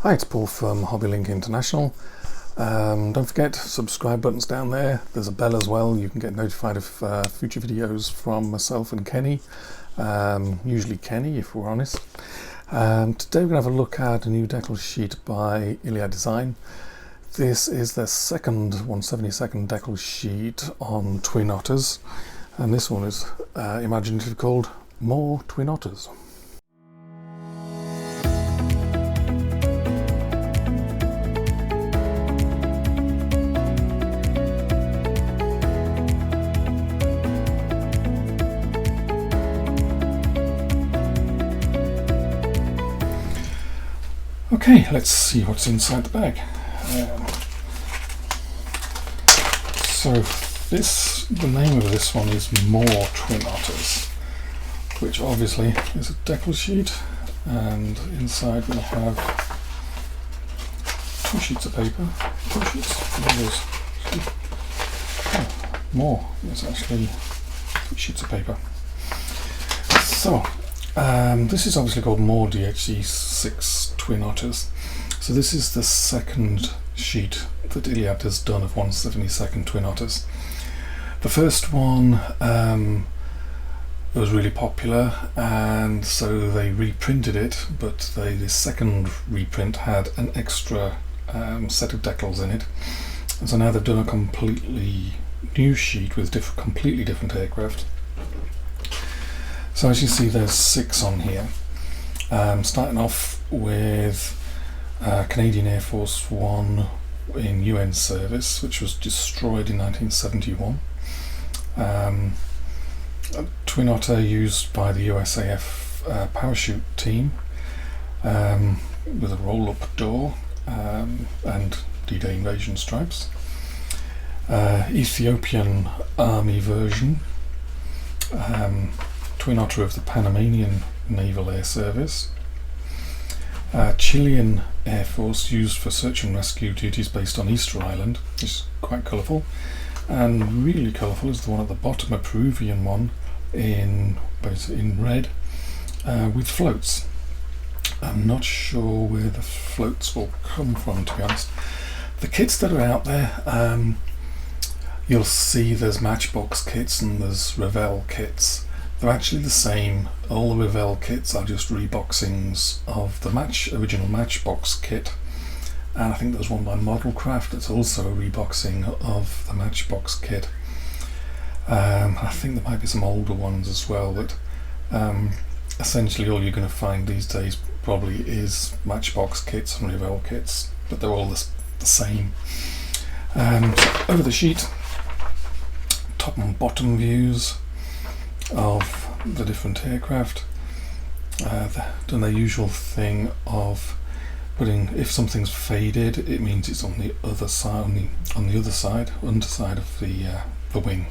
Hi, it's Paul from HobbyLink International. Don't forget, subscribe button's down there. There's a bell as well. You can get notified of future videos from myself and Kenny. Usually Kenny, if we're honest. Today we're going to have a look at a new decal sheet by Iliad Design. This is their second 1/72 decal sheet on Twin Otters, and this one is imaginative, called More Twin Otters. Okay, let's see what's inside the bag. The name of this one is More Twin Otters, which obviously is a decal sheet, and inside we have two sheets of paper. Two sheets? More. There's actually 3 sheets of paper. So, this is obviously called More DHC-6 Twin Otters. So this is the second sheet that Iliad has done of 1/72 Twin Otters. The first one was really popular, and so they reprinted it, but the second reprint had an extra set of decals in it. And so now they've done a completely new sheet with completely different aircraft. So as you see, there's 6 on here. Starting off with Canadian Air Force One in UN service, which was destroyed in 1971. A Twin Otter used by the USAF parachute team with a roll-up door and D-Day invasion stripes. Ethiopian Army version. Twin Otter of the Panamanian Naval Air Service. Chilean Air Force used for search and rescue duties based on Easter Island, which is quite colourful. And really colourful is the one at the bottom, a Peruvian one in red with floats. I'm not sure where the floats will come from, to be honest. The kits that are out there, you'll see there's Matchbox kits and there's Revell kits. They're actually the same. All the Revell kits are just reboxings of the original Matchbox kit, and I think there's one by Modelcraft that's also a reboxing of the Matchbox kit. I think there might be some older ones as well, but essentially all you're going to find these days probably is Matchbox kits and Revell kits, but they're all the same. So over the sheet, top and bottom views of the different aircraft. Done the usual thing of putting, if something's faded, it means it's on the other side, underside of the wing.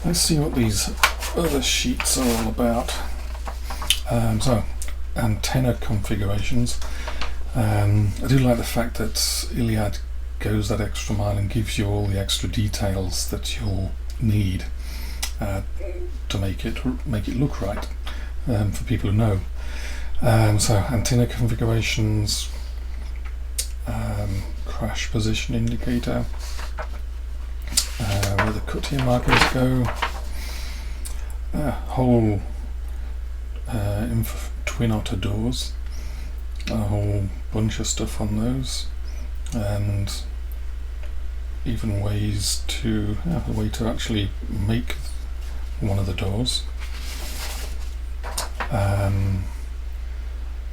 Let's see what these other sheets are all about. So, antenna configurations. I do like the fact that Iliad goes that extra mile and gives you all the extra details that you'll need to make it look right for people who know. So antenna configurations, crash position indicator, where the cut here markers go, whole Twin Otter doors, a whole bunch of stuff on those, and even ways to a way to actually make one of the doors.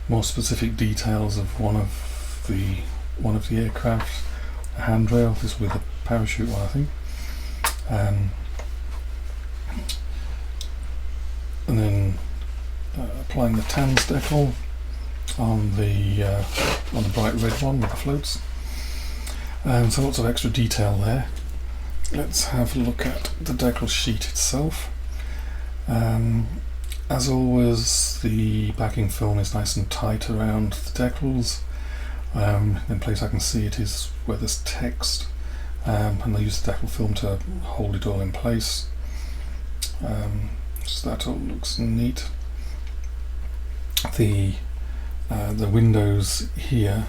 More specific details of one of the aircraft. A handrail, this with a parachute one, I think. And then applying the TANS decal on the bright red one with the floats. So lots of extra detail there. Let's have a look at the decal sheet itself. As always, the backing film is nice and tight around the decals. The place I can see it is where there's text, and they use the decal film to hold it all in place. So that all looks neat. The the windows here,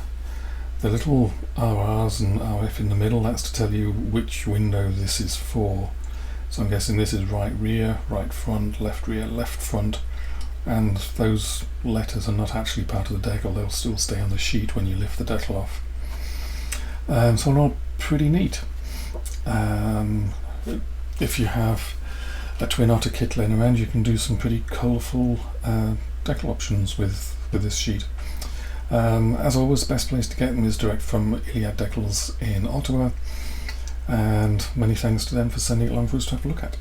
the little RRs and RF in the middle, that's to tell you which window this is for. So I'm guessing this is right rear, right front, left rear, left front, and those letters are not actually part of the decal, they'll still stay on the sheet when you lift the decal off. So they're all pretty neat. If you have a Twin Otter kit laying around, you can do some pretty colourful decal options with this sheet. As always, the best place to get them is direct from Iliad Decals in Ottawa, and many thanks to them for sending it along for us to have a look at.